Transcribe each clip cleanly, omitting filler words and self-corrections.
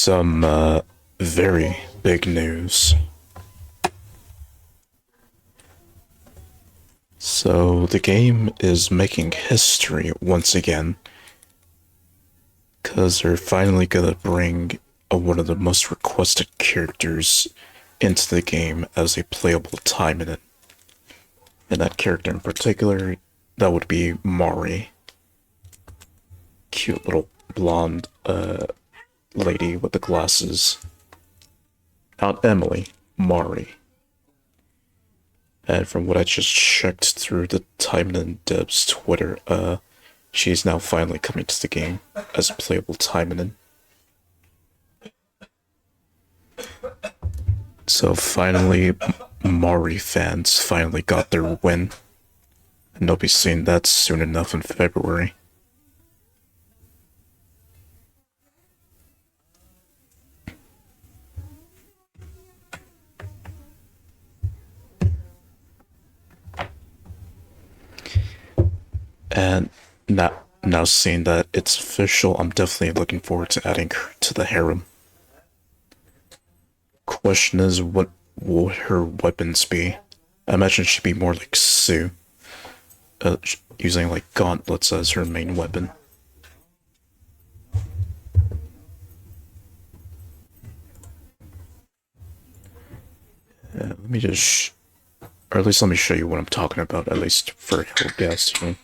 Some very big news. So the game is making history once again, because they're finally gonna bring one of the most requested characters into the game as a playable Taimanin. And that character in particular, that would be Mari. Cute little blonde lady with the glasses. Not Emily, Mari. And from what I just checked through the Taimanin devs Twitter, she's now finally coming to the game as a playable Taimanin. So finally, Mari fans finally got their win. And they'll be seeing that soon enough in February. And now seeing that it's official, I'm definitely looking forward to adding her to the harem. Question is, what will her weapons be? I imagine she'd be more like Sue, using like gauntlets as her main weapon. Let me just, or at least let me show you what I'm talking about, at least for her guess here.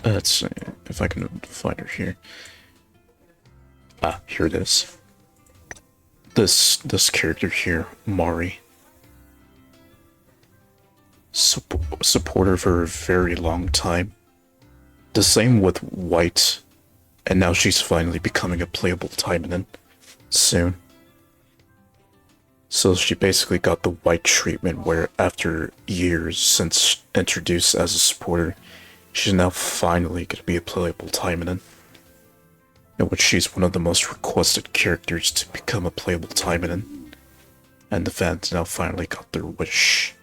Let's see if I can find her here. Ah, here it is. This character here, Mari. Supporter for a very long time. The same with White, and now she's finally becoming a playable Taimanin soon. So she basically got the White treatment where after years since introduced as a supporter, she's now finally going to be a playable Taimanin. In which she's one of the most requested characters to become a playable Taimanin. And the fans now finally got their wish.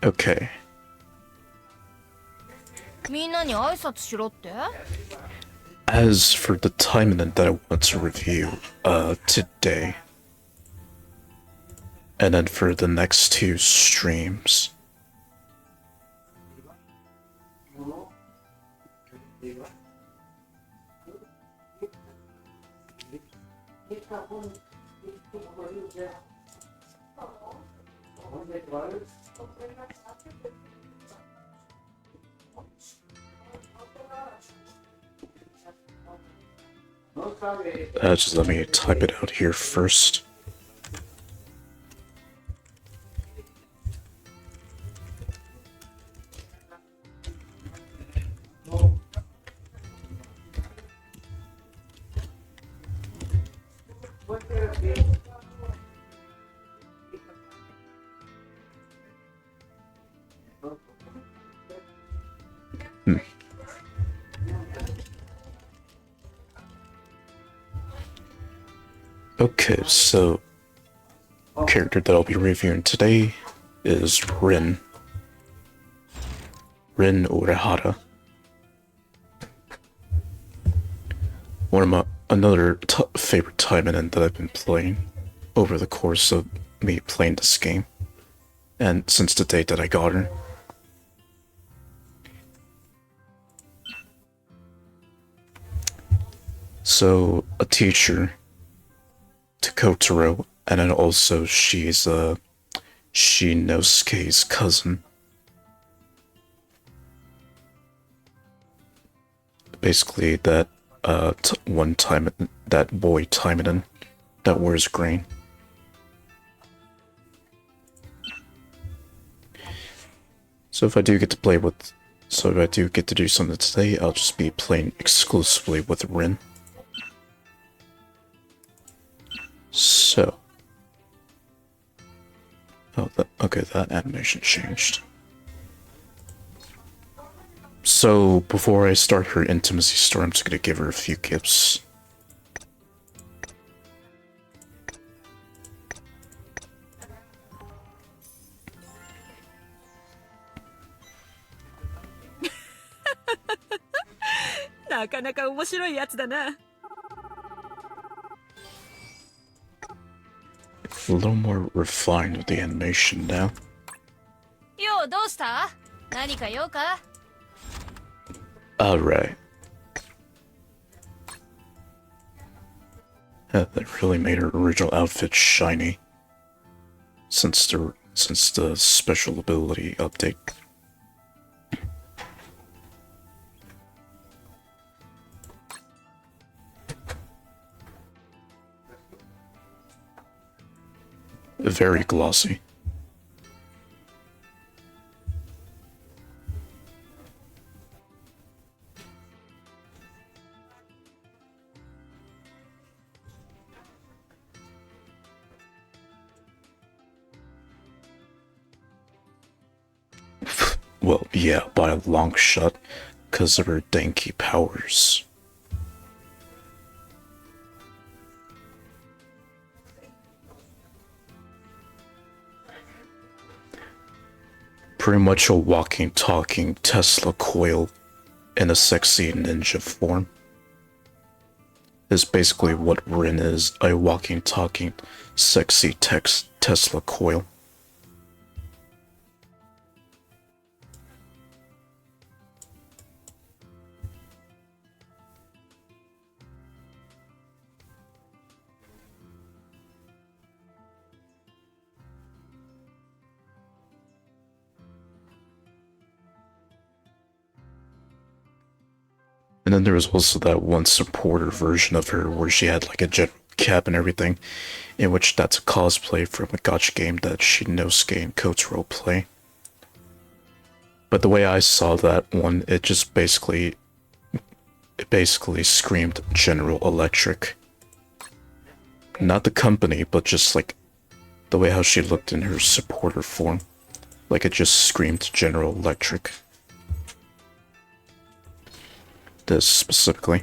Okay. As for the Taimanin that I want to review today, and then for the next two streams, just let me type it out here first. Okay, so character that I'll be reviewing today is Rin. Rin Urahara. One of my another favorite Taimanin that I've been playing over the course of me playing this game, and since the day that I got her. So a teacher to Kotaro, and then also she's Shinosuke's cousin. Basically that one time that boy Taimanin that wears green. So if I do get to do something today, I'll just be playing exclusively with Rin. So, okay, that animation changed. So, before I start her intimacy story, I'm just gonna give her a few gifts. A little more refined with the animation now. Alright. That really made her original outfit shiny. Since the special ability update. Very glossy. Well, yeah, by a long shot, because of her danky powers. Pretty much a walking, talking Tesla coil in a sexy ninja form. Is basically what Rin is, a walking, talking, sexy Tesla coil. And then there was also that one supporter version of her where she had like a general cap and everything, in which that's a cosplay from a gacha game that Shinnosuke and Kote's roleplay. But the way I saw that one, it basically screamed General Electric. Not the company, but just like the way how she looked in her supporter form. Like it just screamed General Electric. This specifically.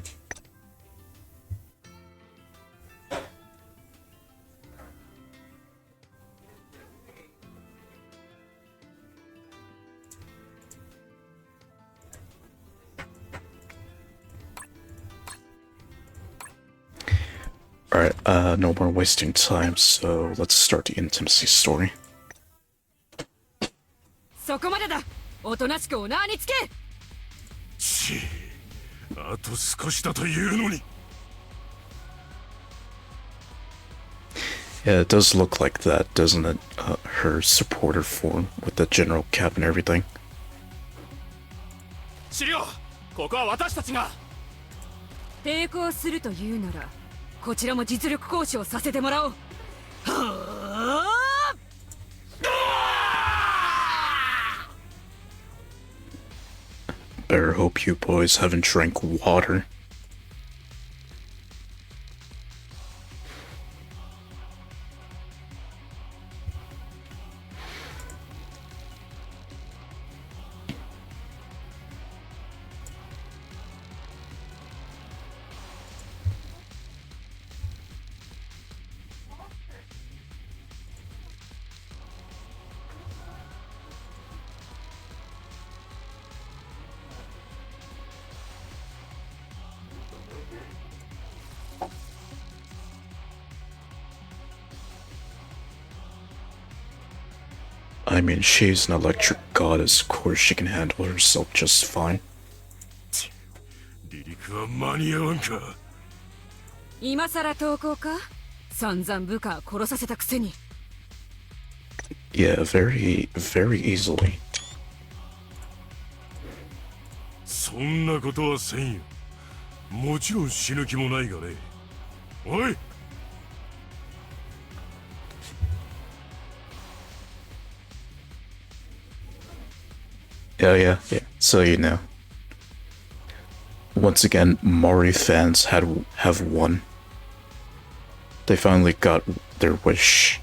Alright, no more wasting time, so let's start the intimacy story. Yeah, it does look like that, doesn't it? Her supporter form with the general cap and everything. Better hope you boys haven't drank water. I mean, she's an electric goddess, of course she can handle herself just fine. Yeah, very, very easily. Yeah. So you know. Once again, Mari fans have won. They finally got their wish.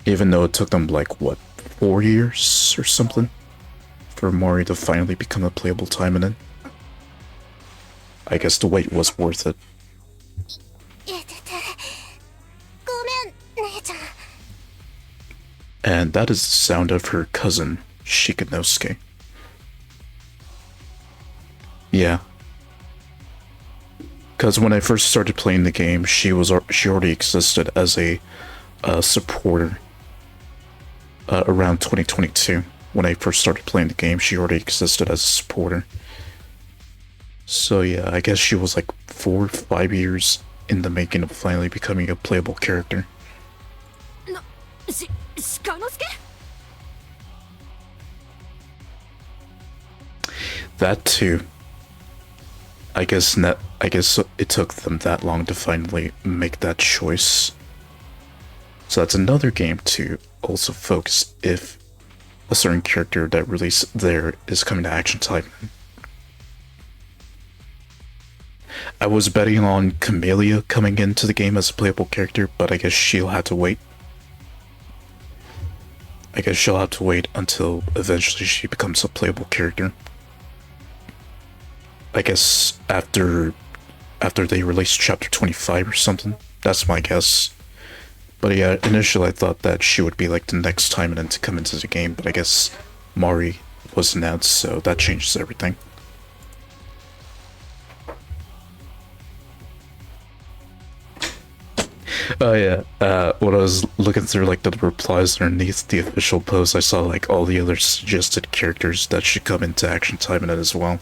Even though it took them like what, 4 years or something for Mari to finally become a playable Taimanin. I guess the wait was worth it. And that is the sound of her cousin, Shikanosuke. Yeah. Because when I first started playing the game, she already existed as a supporter around 2022. When I first started playing the game, she already existed as a supporter. So yeah, I guess she was like 4 or 5 years in the making of finally becoming a playable character. That too. I guess it took them that long to finally make that choice. So that's another game to also focus if a certain character that released there is coming to Action Taimanin. I was betting on Camellia coming into the game as a playable character, but I guess she'll have to wait. I guess she'll have to wait until eventually she becomes a playable character. I guess after they release chapter 25 or something. That's my guess. But yeah, initially I thought that she would be like the next Taimanin to come into the game, but I guess Mari was announced, so that changes everything. Oh yeah, when I was looking through like the replies underneath the official post, I saw like all the other suggested characters that should come into Action Taimanin as well.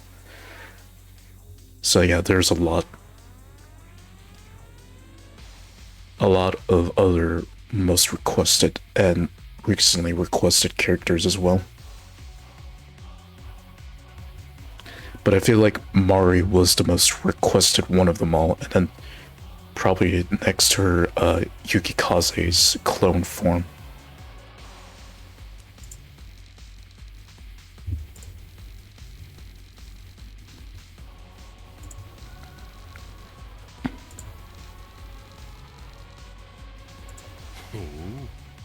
So yeah, there's a lot of other most requested and recently requested characters as well. But I feel like Mari was the most requested one of them all, and then probably next to her, Yukikaze's clone form. Oh,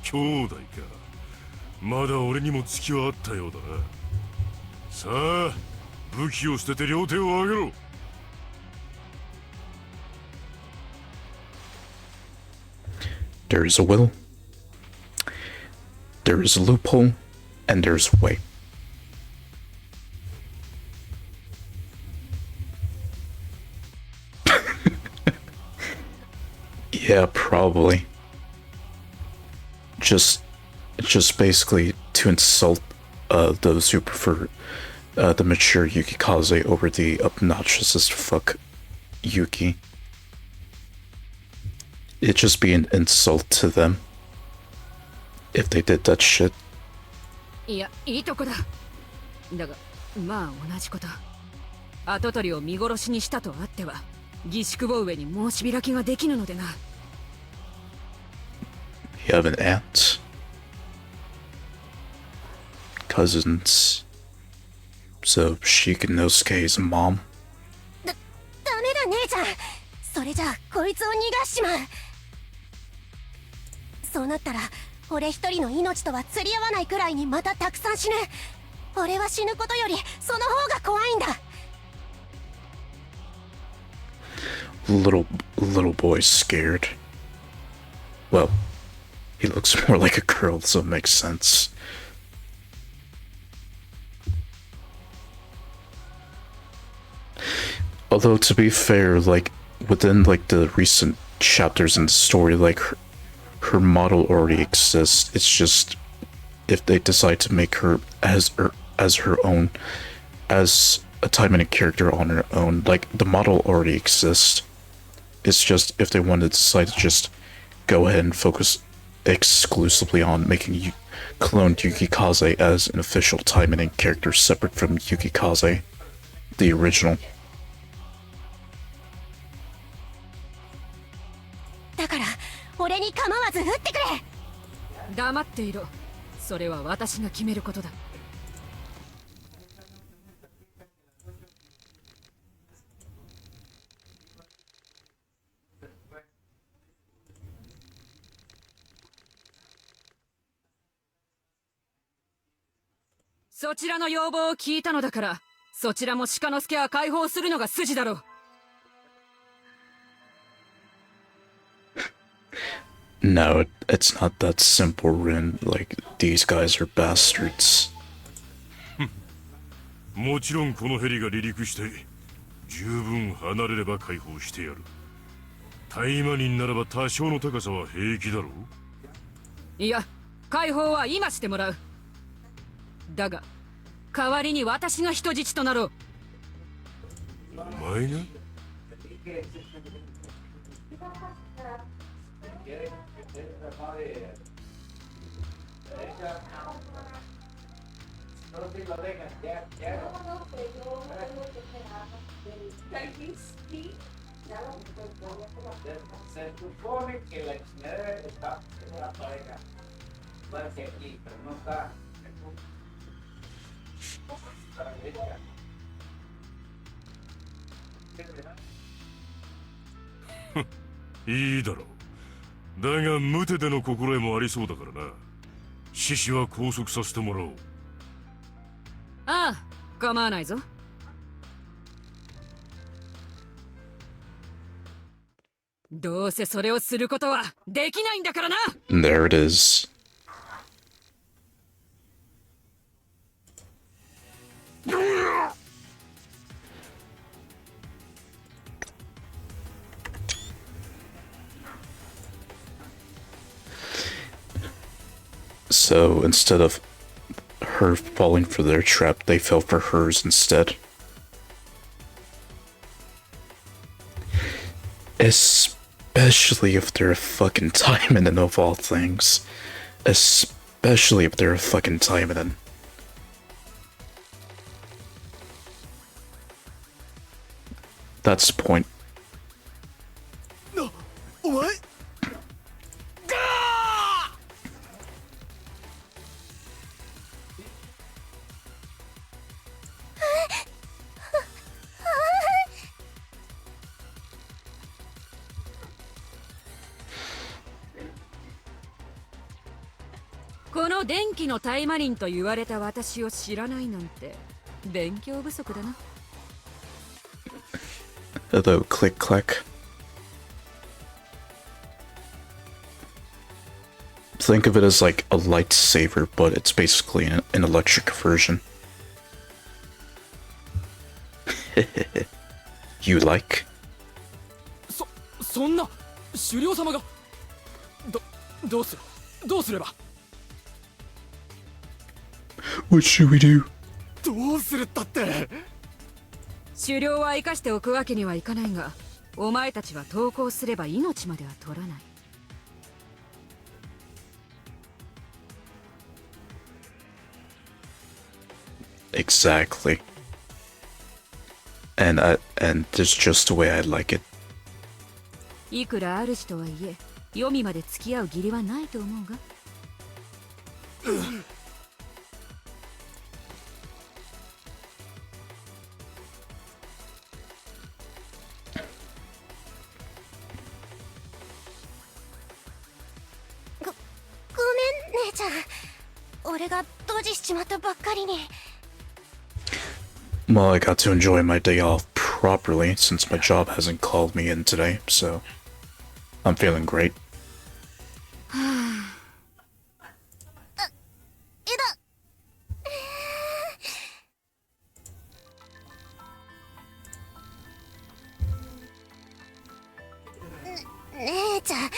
兄弟か。まだ俺にも月はあったようだな。さあ、武器を捨てて両手を上げろ。There's a will, there is a loophole, and there's a way. Yeah, probably. Just basically to insult those who prefer the mature Yukikaze over the obnoxious as fuck Yuki. It'd just be an insult to them if they did that shit. いや、いいとこだ。だが、まあ同じこと。跡取りを見殺しにしたとあっては、義宿坊上に申し開きができぬのでな。You have an aunt? Cousins? So Shikanosuke's mom? ダメだ姉ちゃん。それじゃこいつを逃がしちまう。そうなったら俺一人の命とは釣り合わないくらいにまたたくさん死ぬ。俺は死ぬことよりその方が怖いんだ。Little boy scared. Well, he looks more like a girl, so it makes sense. Although to be fair, like within like the recent chapters in the story, like her model already exists. It's just if they decide to make her as her own, as a Taimanin character on her own, like the model already exists. It's just if they want to decide to just go ahead and focus exclusively on making cloned Yukikaze as an official Taimanin character separate from Yukikaze, the original. だから俺に構わず撃ってくれ。黙っていろ。それは私が決めることだ。そちらの要望を聞いたのだから、そちらも鹿之助は解放するのが筋だろう。No, it's not that simple, Rin. Like, these guys are bastards. もちろんこのヘリが離陸して十分離れれば解放してやる。タイマニンならば多少の高さは平気だろう。いや、解放は今してもらう。だが代わりに私が人質となろう。お前が？いいだろう。だが無手での心得もありそうだからな。獅子は拘束させてもらおう。ああ、構わないぞ。どうせそれをすることはできないんだからな。 There it is. So instead of her falling for their trap, they fell for hers instead. Especially if they're a fucking Taimanin of all things. Especially if they're a fucking Taimanin. That's the point. No, what? この電気のタイマリンと言われた私を知らないなんて勉強不足だな。Hello, click clack. Think of it as like a lightsaber, but it's basically an electric version. You like? そんな狩猟様がどうすれば What should we do? どうするったって。狩猟は生かしておくわけにはいかないが、お前たちは投降すれば命までは取らない。Exactly. And this is just the way I like it. いくら主とはいえ、黄泉まで付き合う義理はないと思うが。ごめん姉ちゃん。俺がドジしちまったばっかりに。Well, I got to enjoy my day off properly since my job hasn't called me in today, so I'm feeling great. 姉ちゃん、なんで。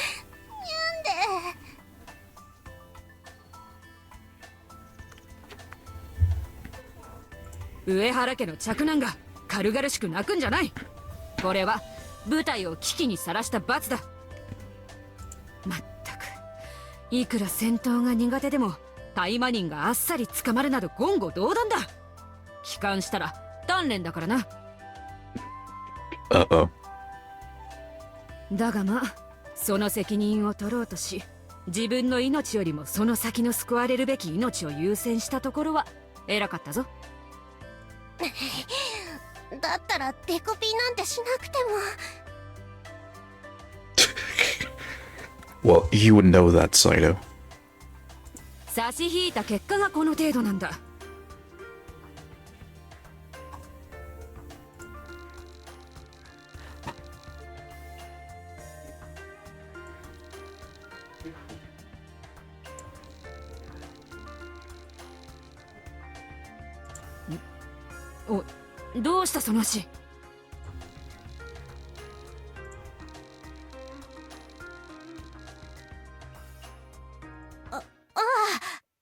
上原家の嫡男が軽々しく泣くんじゃない。これは部隊を危機にさらした罰だ。まったく、いくら戦闘が苦手でもタイマニンがあっさり捕まるなど言語道断だ。帰還したら鍛錬だからな。Uh-oh. だがまあ、その責任を取ろうとし、自分の命よりもその先の救われるべき命を優先したところは偉かったぞ。だったらデコピーなんてしなくても。Well, you would know that, Saito. 差し引いた結果がこの程度なんだ。お、どうしたその足。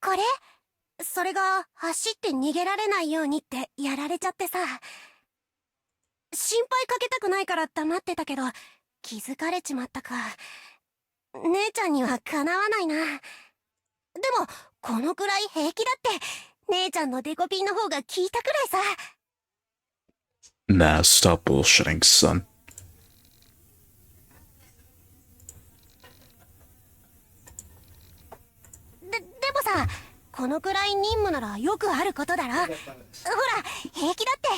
これそれが走って逃げられないようにってやられちゃってさ。心配かけたくないから黙ってたけど、気づかれちまったか。姉ちゃんにはかなわないな。でもこのくらい平気だって。姉ちゃんのデコピンの方が効いたくらいさ。Nah, stop bullshitting, son. でもさ、このくらい任務ならよくあることだろ。ほら、平気だって。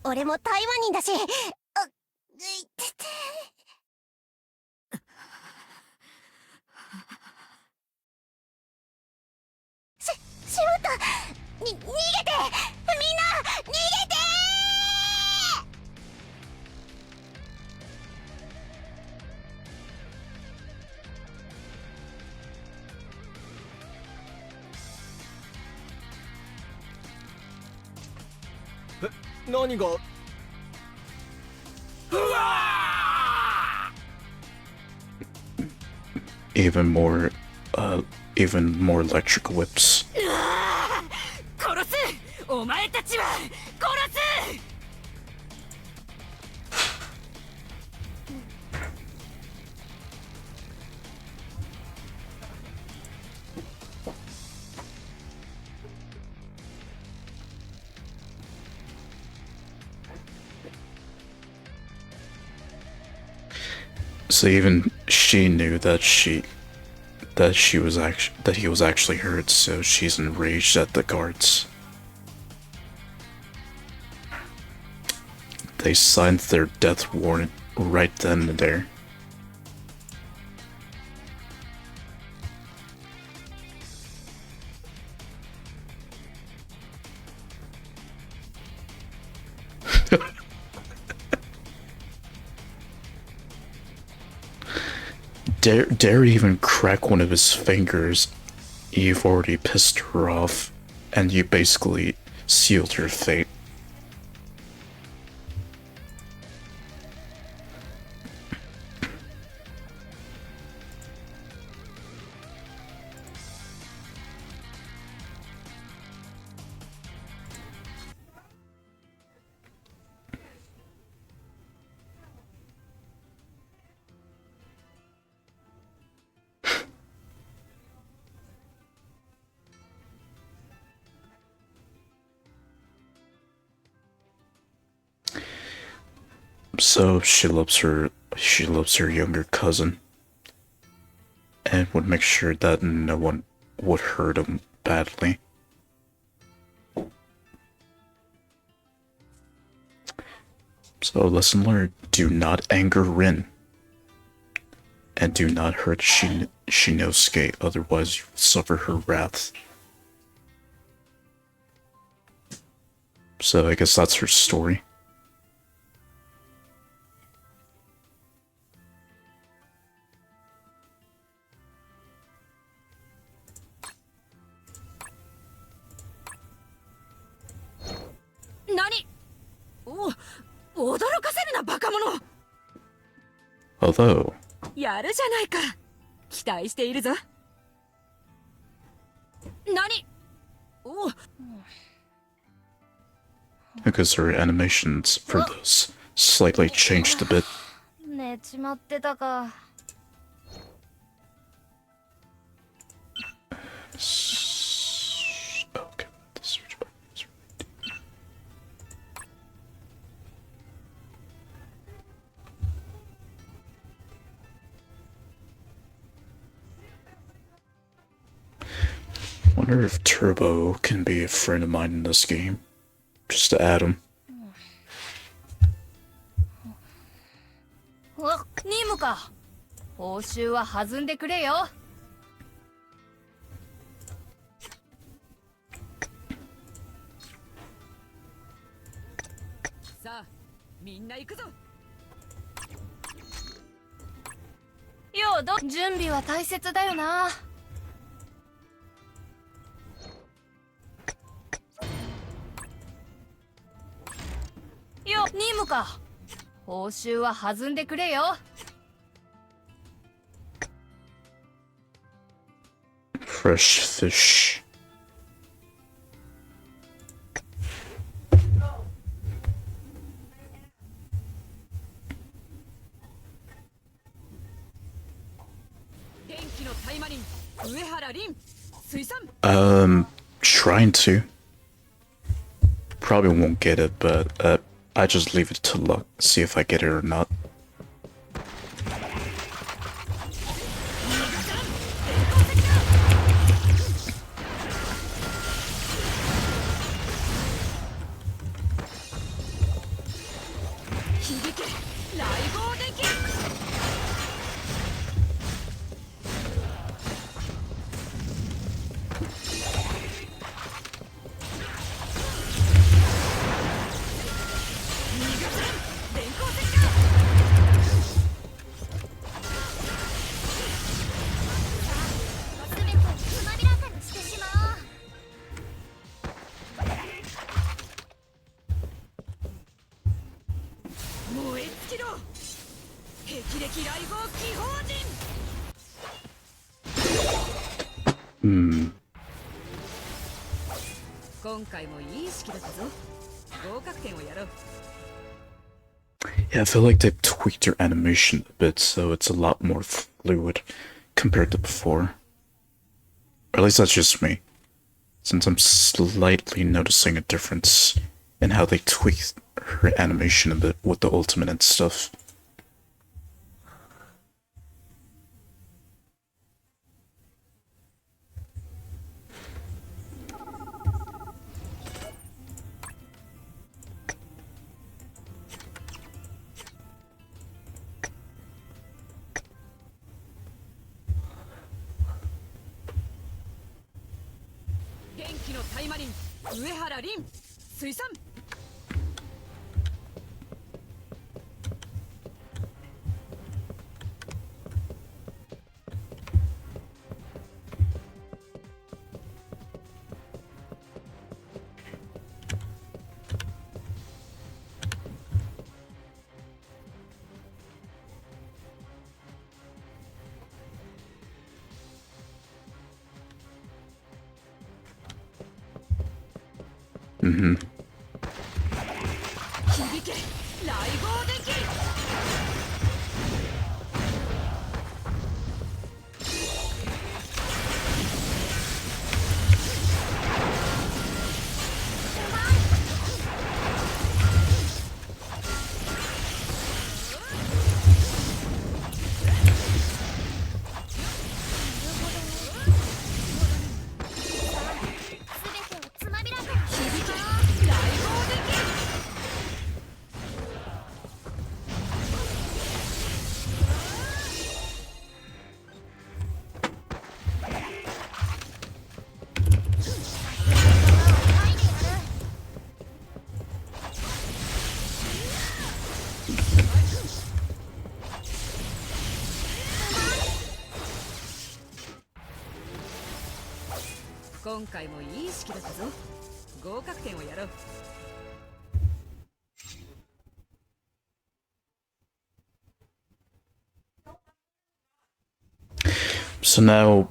俺も台湾人だし。いってて。しまった。逃げてみんな、逃げて何が。Even more, even more electric whips. 殺す。お前たちは殺す。So even she knew that he was actually hurt, so she's enraged at the guards. They signed their death warrant right then and there. Dare even crack one of his fingers. You've already pissed her off, and you basically sealed her fate. So she loves her younger cousin, and would make sure that no one would hurt him badly. So lesson learned, do not anger Rin. And do not hurt Shinosuke, otherwise you will suffer her wrath. So I guess that's her story. Although, やるじゃないか。期待しているぞ。何？お。because her animations for those slightly changed a bit. 寝ちまってたか。Okay, the search button is right. Wonder if Turbo can be a friend of mine in this game. Just to add him. 任務か。報酬は弾んでくれよ。さあ、みんな行くぞ。ようど準備は大切だよな。よ任務か。報酬は弾んでくれよ。Fresh fish. 元気のタイマニン上原凛水産 Trying to. Probably won't get it, but I just leave it to luck. See if I get it or not. Hmm. 今回もいい式だったぞ。合格点をやろう。 Yeah, I feel like they've tweaked their animation a bit, so it's a lot more fluid compared to before. Or at least that's just me, since I'm slightly noticing a difference in how they tweaked her animation a bit with the ultimate and stuff. Taimanin 上原凛水産 Mm-hmm. 響け雷轟電気 今回もいい式だったぞ。合格点をやろう。 So now,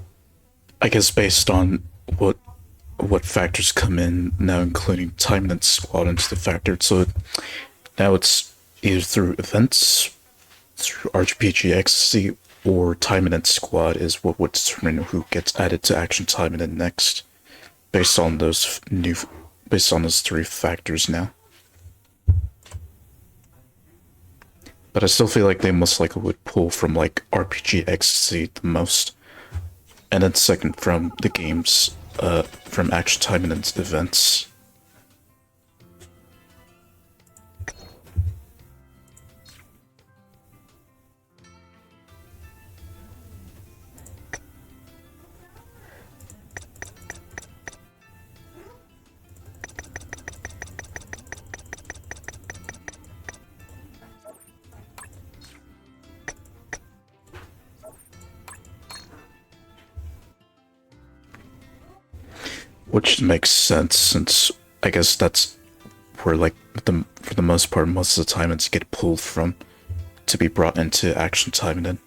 I guess based on what factors come in now, including Taimanin squad into the factor, so now it's either through events, through RPG ecstasy, or Taimanin squad is what would determine who gets added to action Taimanin next, based on those three factors now. But I still feel like they most likely would pull from like RPG ecstasy the most, and then second from the games, from action Taimanin's events. Which makes sense since I guess that's where, like, for the most part, most of the Taimanins get pulled from to be brought into action Taimanin.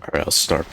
Alright, I'll start.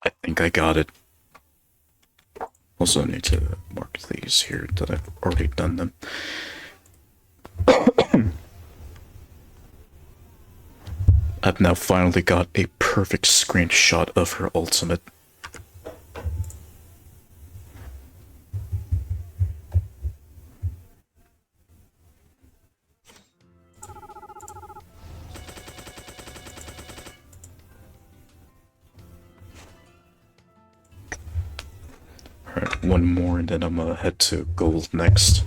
I think I got it. Also need to mark these here that I've already done them. I've now finally got a perfect screenshot of her ultimate. Alright, one more and then I'm gonna head to gold next.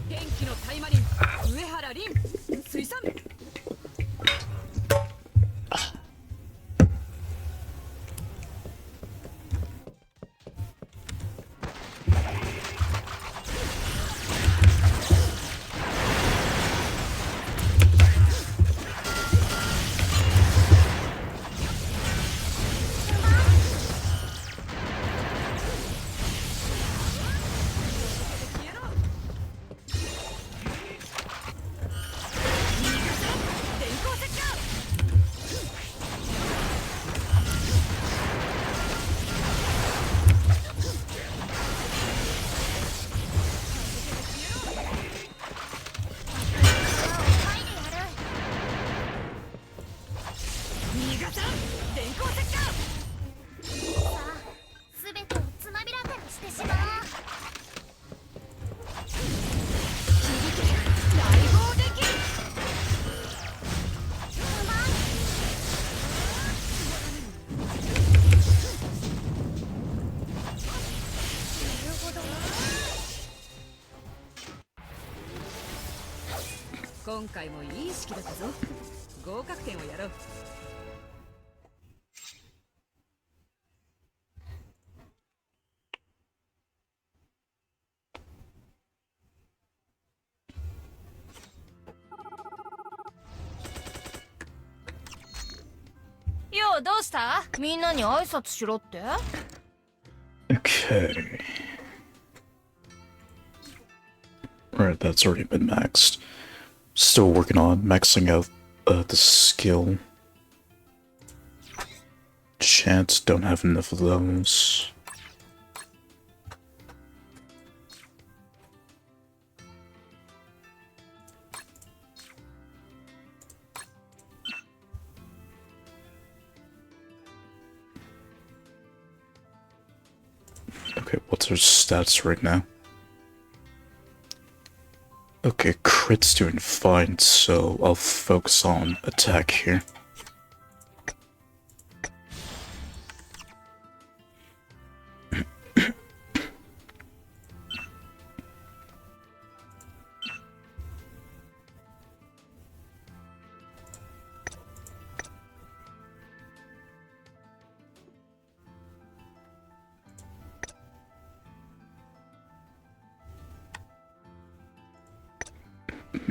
Okay. Alright, that's already been maxed. Still working on maxing out the skill. Chance, don't have enough of those. Okay, what's her stats right now? Okay, crit's doing fine, so I'll focus on attack here.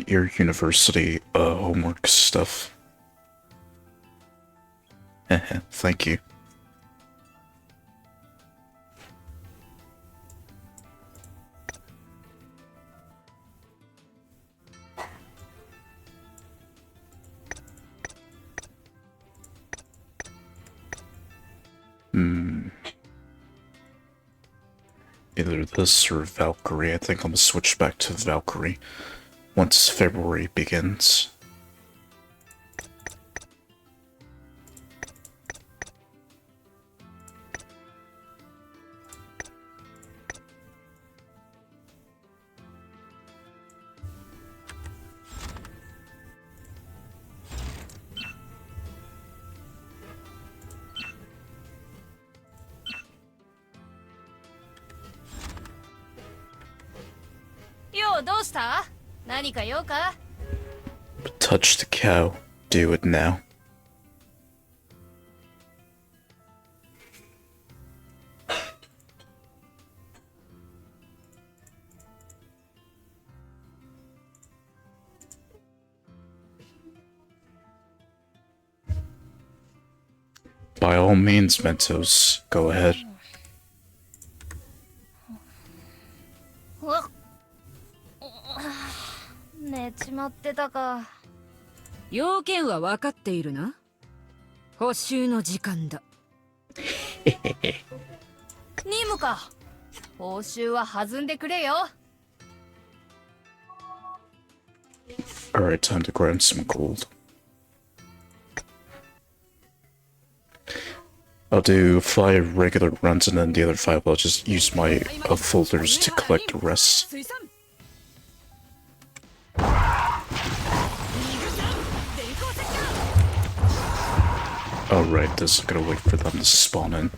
your university homework stuff. Thank you. Either this or Valkyrie. I think I'm gonna switch back to Valkyrie once February begins. Touch the cow. Do it now. By all means, Mentos, go ahead. 寝ちまってたか。要件は分かっているな。補習の時間だ。任務か。報酬は弾んでくれよ。Alright, time to grind some gold. I'll do 5 regular runs and then the other 5 I'll just use my folders to collect the rest. Alright, this is gonna wait for them to spawn in.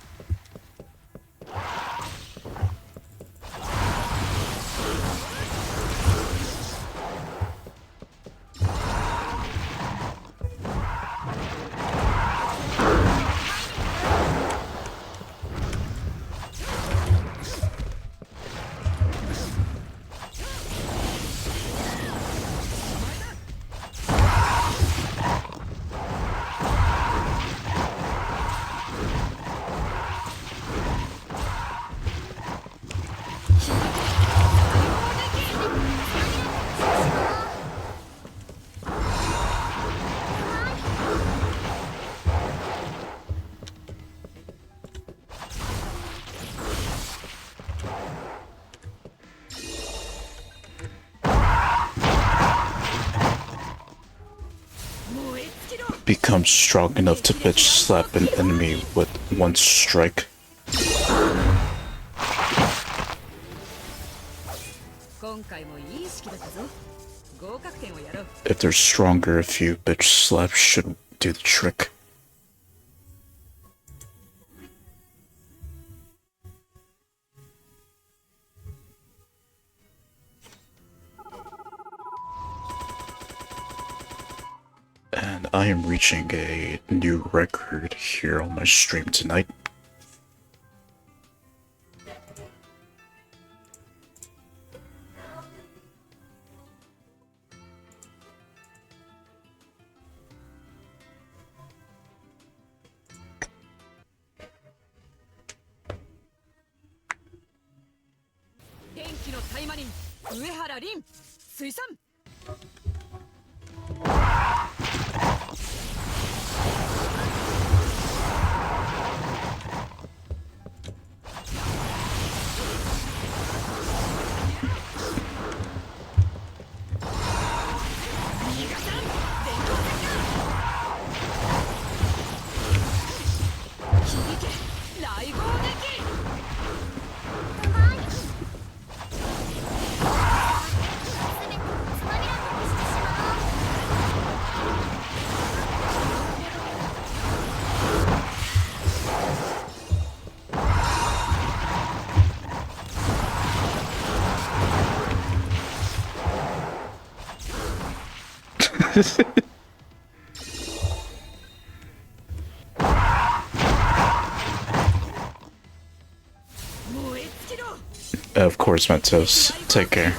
Become strong enough to bitch slap an enemy with 1 strike. If they're stronger, a few bitch slaps should do the trick. And I am reaching a new record here on my stream tonight. Taimanin, 上原凛、水産。Of course, Mentos. Take care.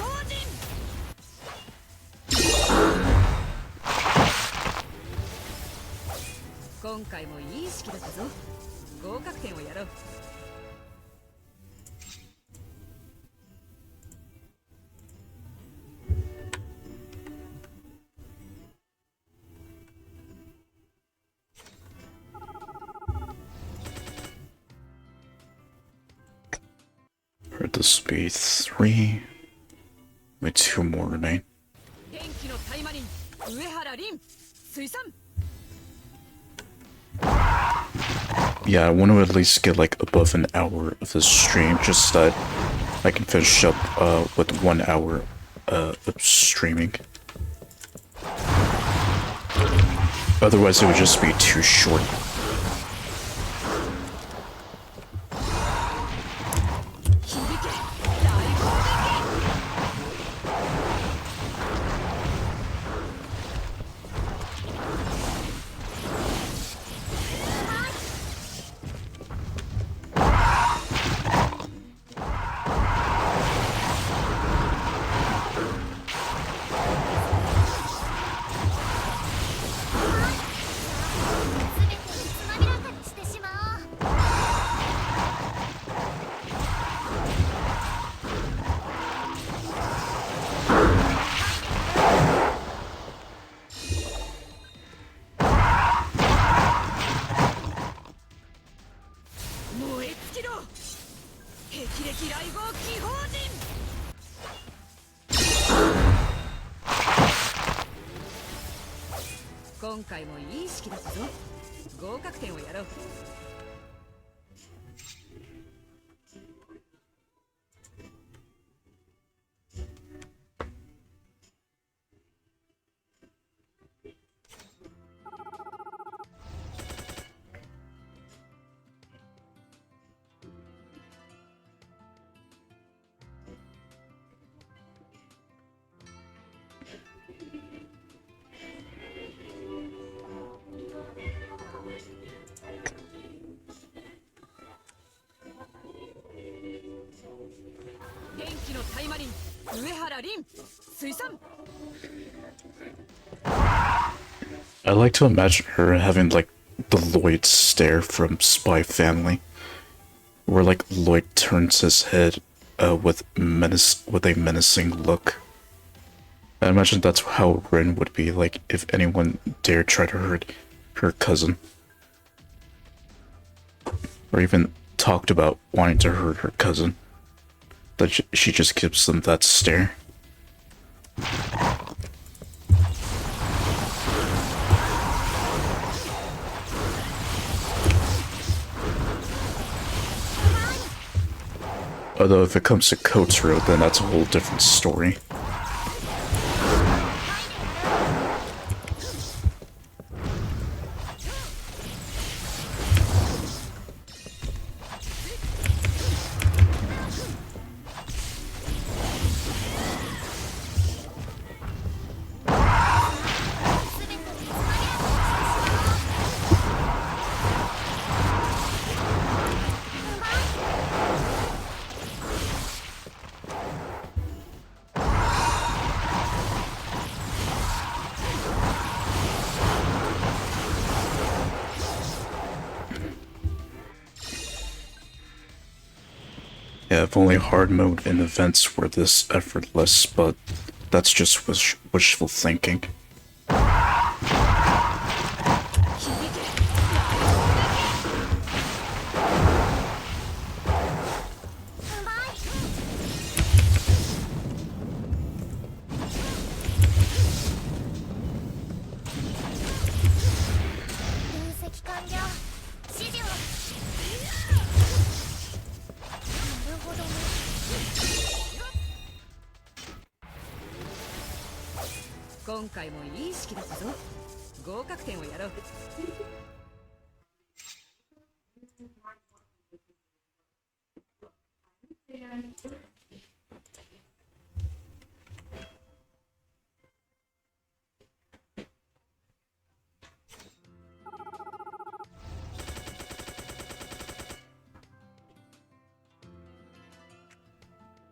this will be 3. Only 2 more remain. 元気のタイマニン上原凛水産 Yeah, I want to at least get like above an hour of this stream, just that I can finish up with 1 hour of streaming. Otherwise, it would just be too short. I like to imagine her having like the Lloyd stare from Spy Family, where like Lloyd turns his head with a menacing look. I imagine that's how Rin would be like if anyone dared try to hurt her cousin, or even talked about wanting to hurt her cousin. That she just gives them that stare. Although if it comes to Kotaro, then that's a whole different story. Yeah, if only hard mode and events were this effortless, but that's just wishful thinking.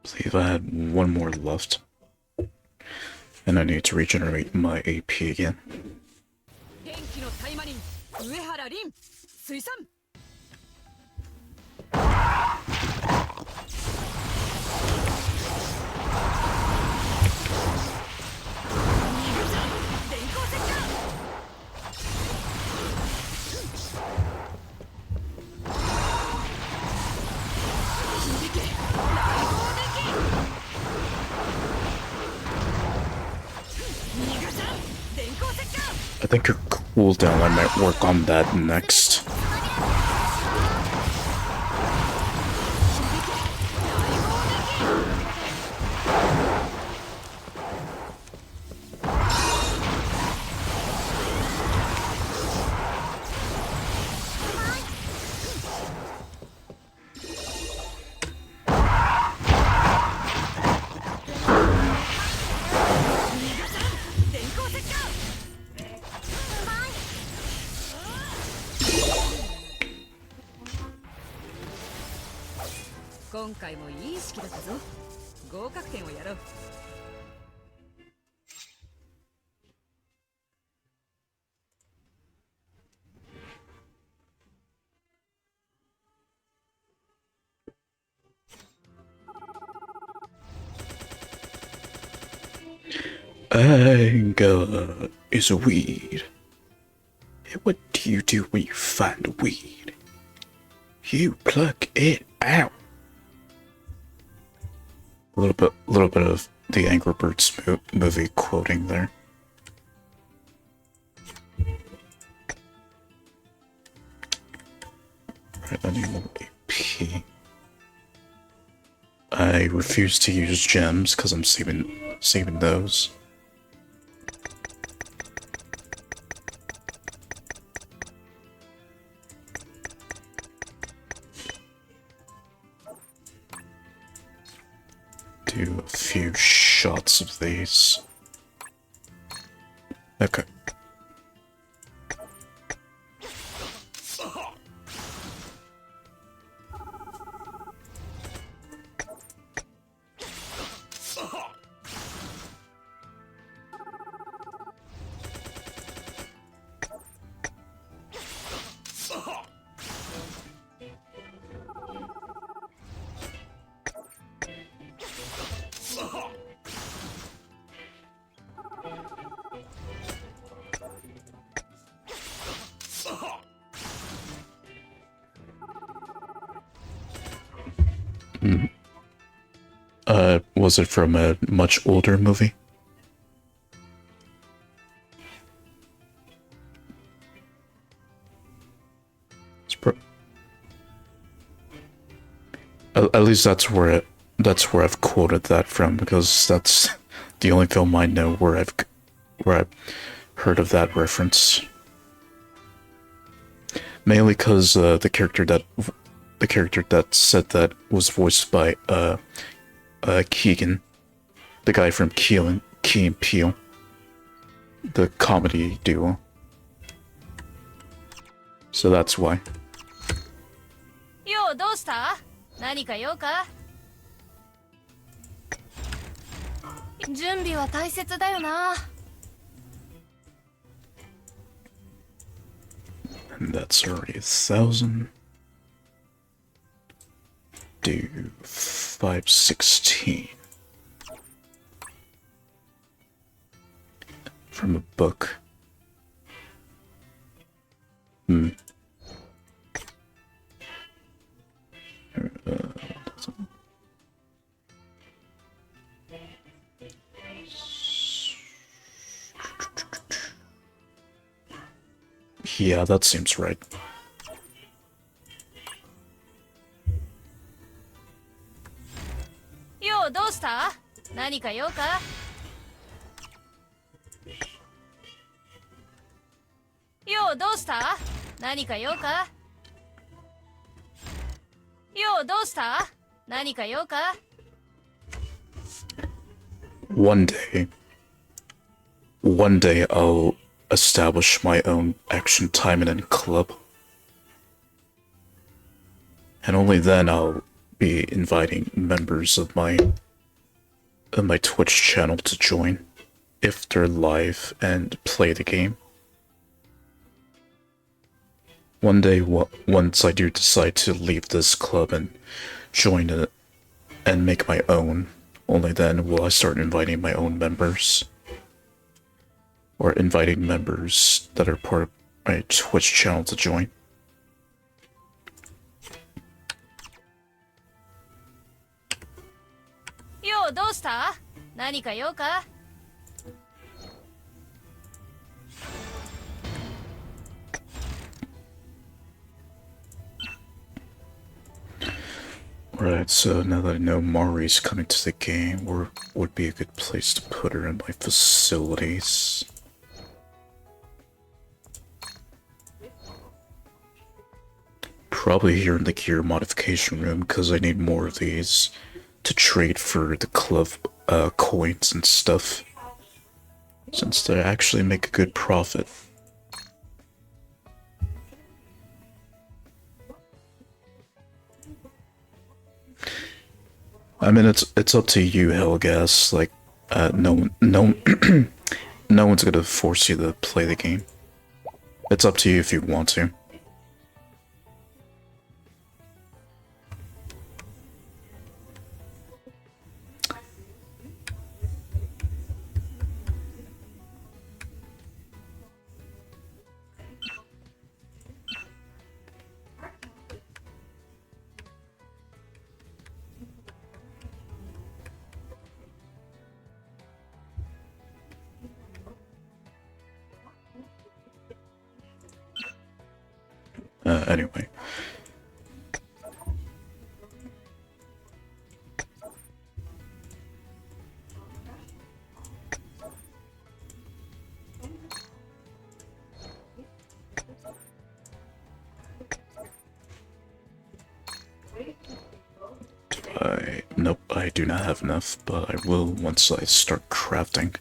I believe I had 1 more left. And I need to regenerate my AP again. I think your cooldown, I might work on that next. Anger is a weed. What do you do when you find a weed? You pluck it out. A little bit of the Angry Birds movie quoting there. Right, I need more AP. I refuse to use gems because I'm saving those. Do a few shots of these. Okay. Was it from a much older movie? At least that's where I've quoted that from, because that's the only film I know where I've heard of that reference. Mainly because the character that said that was voiced by Keegan, the guy from Key and Peele, the comedy duo. So that's why. Yo, どうした? 何か用か? 準備は大切だよな. And that's already 1,000. Do 516 from a book. Yeah, that seems right. Yo, どうした? 何か用か? Yo, どうした? 何か用か? Yo, どうした? 何か用か? One day I'll establish my own action Taimanin club. And only then I'll be inviting members of my Twitch channel to join, if they're live and play the game. One day, once I do decide to leave this club and join it and make my own, only then will I start inviting my own members. Or inviting members that are part of my Twitch channel to join. Yo, どうした? 何か用か? Alright, so now that I know Mari's coming to the game, where would be a good place to put her in my facilities? Probably here in the gear modification room, because I need more of these to trade for the club coins and stuff, since they actually make a good profit. I mean, it's up to you, Helgas. Like, no no one's gonna force you to play the game. It's up to you if you want to. Anyway. Nope, I do not have enough, but I will once I start crafting.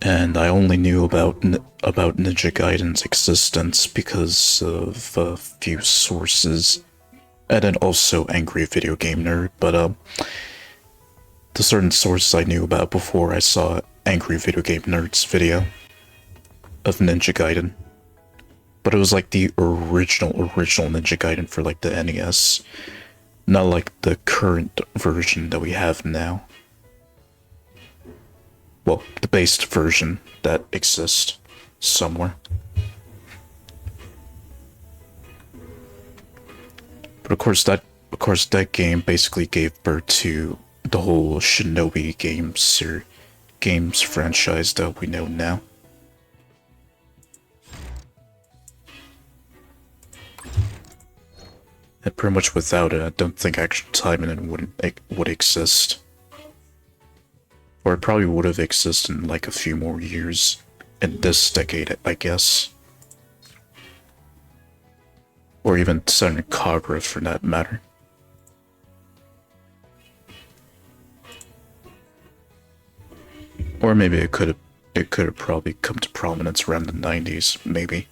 And I only knew about Ninja Gaiden's existence because of a few sources, and then also Angry Video Game Nerd. But the certain sources I knew about before I saw Angry Video Game Nerd's video of Ninja Gaiden. But it was like the original Ninja Gaiden for like the NES, not like the current version that we have now. Well, the based version that exists somewhere. But of course that game basically gave birth to the whole Shinobi games franchise that we know now. And pretty much without it, I don't think actual Taimanin would exist. Or it probably would have existed in like a few more years in this decade, I guess. Or even Senator Kagura for that matter. Or maybe it could have probably come to prominence around the 90s, maybe.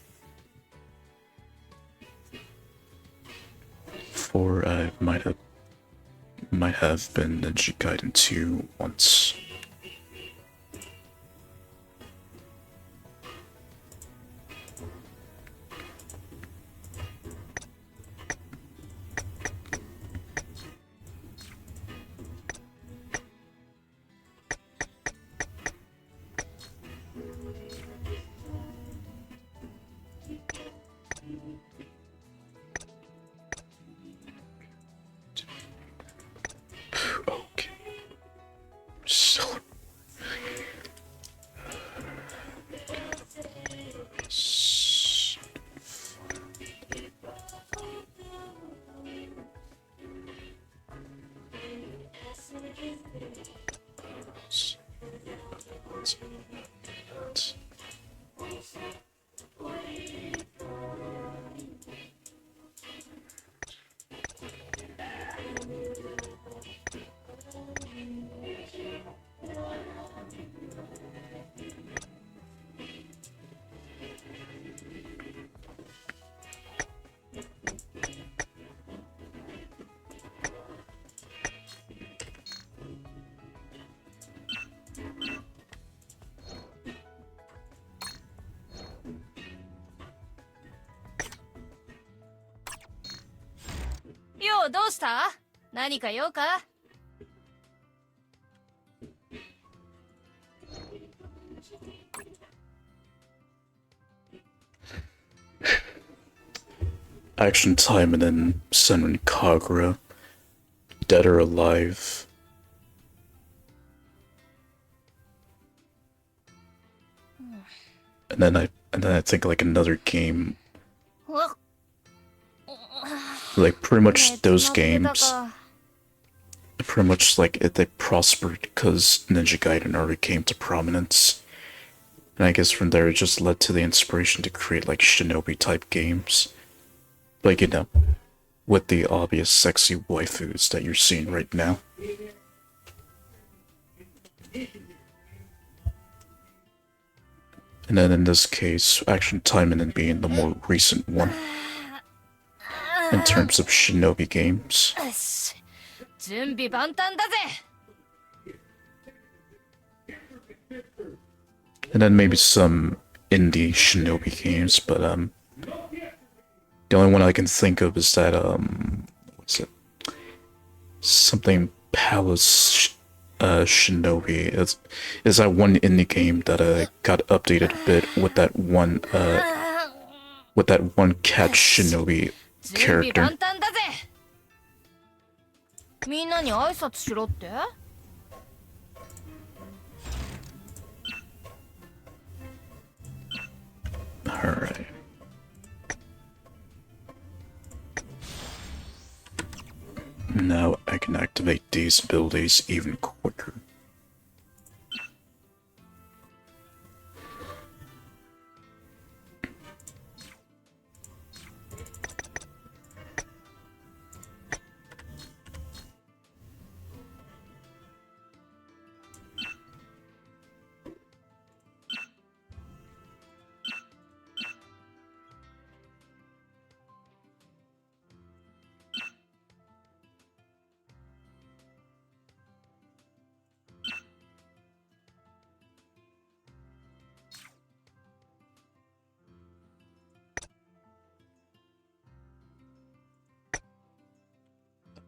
Or I might have been Ninja Gaiden 2 once. Okay. So.ようどうした？何か用か？Action Taimanin, Senran Kagura, Dead or Alive. And then I think like another game, like pretty much those games, pretty much like they prospered because Ninja Gaiden already came to prominence. And I guess from there it just led to the inspiration to create like shinobi type games. Like, you know, with the obvious sexy waifus that you're seeing right now. And then in this case, Action Taimanin being the more recent one in terms of shinobi games. 準備万端だぜ。 And then maybe some indie shinobi games, but the only one I can think of is that what's it? Something Palace Shinobi. Is that one indie game that got updated a bit with that one cat shinobi character. みんなに挨拶しろって？ Alright. Now I can activate these abilities even quicker.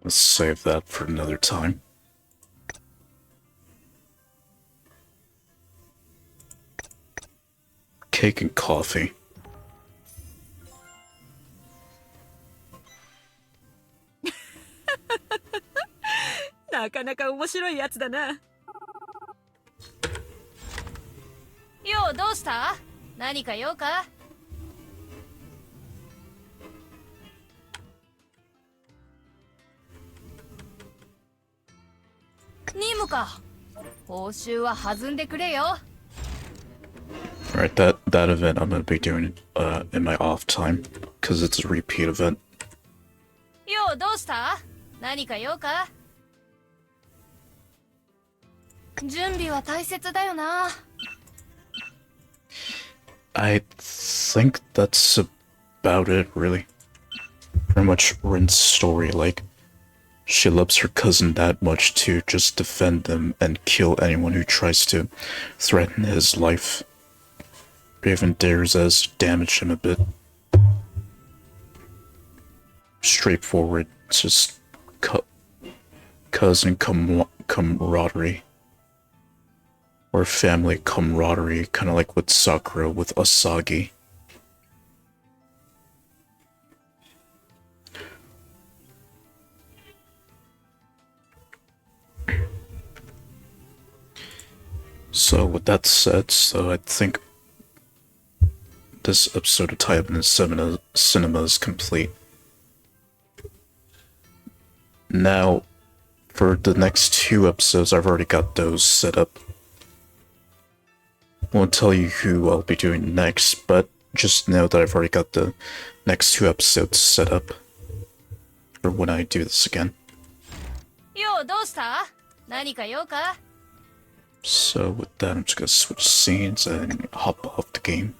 Let's save that for another time. Cake and coffee. なかなか面白いやつだな。よう、どうした？何か用か？任務か。報酬は弾んでくれよ。 Alright, that event I'm gonna be doing in my off time, because it's a repeat event. よう、どうした？何か用か？準備は大切だよな。 I think that's about it, really. Pretty much Rin's story, like, she loves her cousin that much to just defend them and kill anyone who tries to threaten his life. Or even dares as damage him a bit. Straightforward, just cousin camaraderie. Or family camaraderie, kind of like with Sakura with Asagi. So with that said, I think this episode of Taimanin Cinema is complete. Now, for the next 2 episodes, I've already got those set up. Won't tell you who I'll be doing next, but just know that I've already got the next 2 episodes set up for when I do this again. よう、どうした？何か用か？ So with that, I'm just gonna switch scenes and hop off the game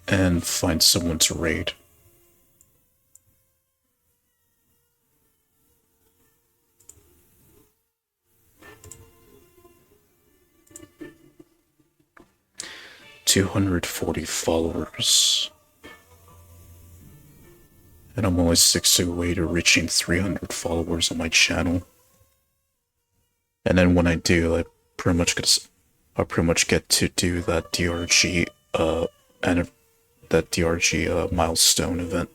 and find someone to raid. $240 followers. And I'm only 6 away to reaching 300 followers on my channel. And then when I do, I'll pretty much get to do that DRG milestone event.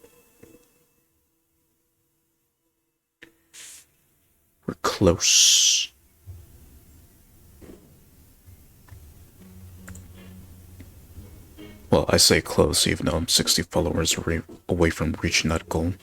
We're close. Well, I say close even though I'm 60 followers away from reaching that goal.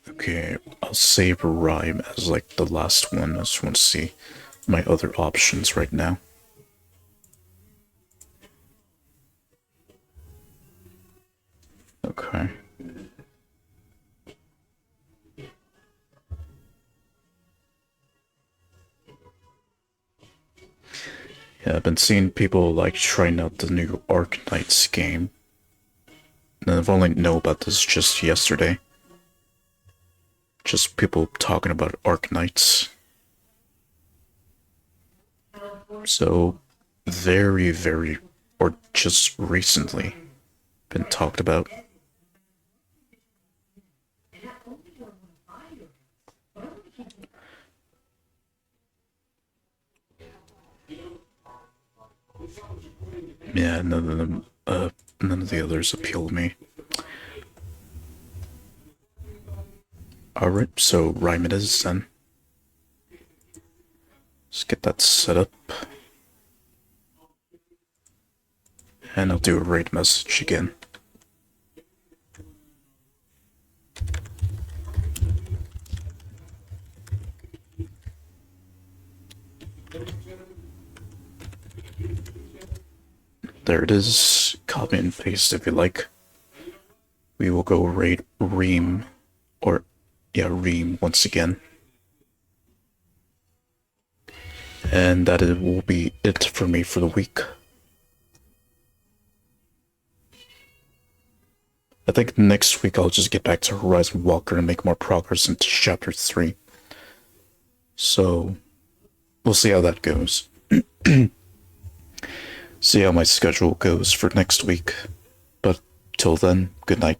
Okay, I'll save Rhyme as like the last one. I just want to see my other options right now. Okay. Yeah, I've been seeing people like trying out the new Arknights game. And I've only known about this just yesterday. Just people talking about Arknights. So, very, or just recently, been talked about. Yeah, none of them, none of the others appeal to me. Alright, so Rhyme it is then. Let's get that set up. And I'll do a raid message again. There it is. Copy and paste if you like. We will go raid Reem, or yeah, Reem once again. And that will be it for me for the week. I think next week I'll just get back to Horizon Walker and make more progress into Chapter 3. So, we'll see how that goes. See how my schedule goes for next week. But till then, good night.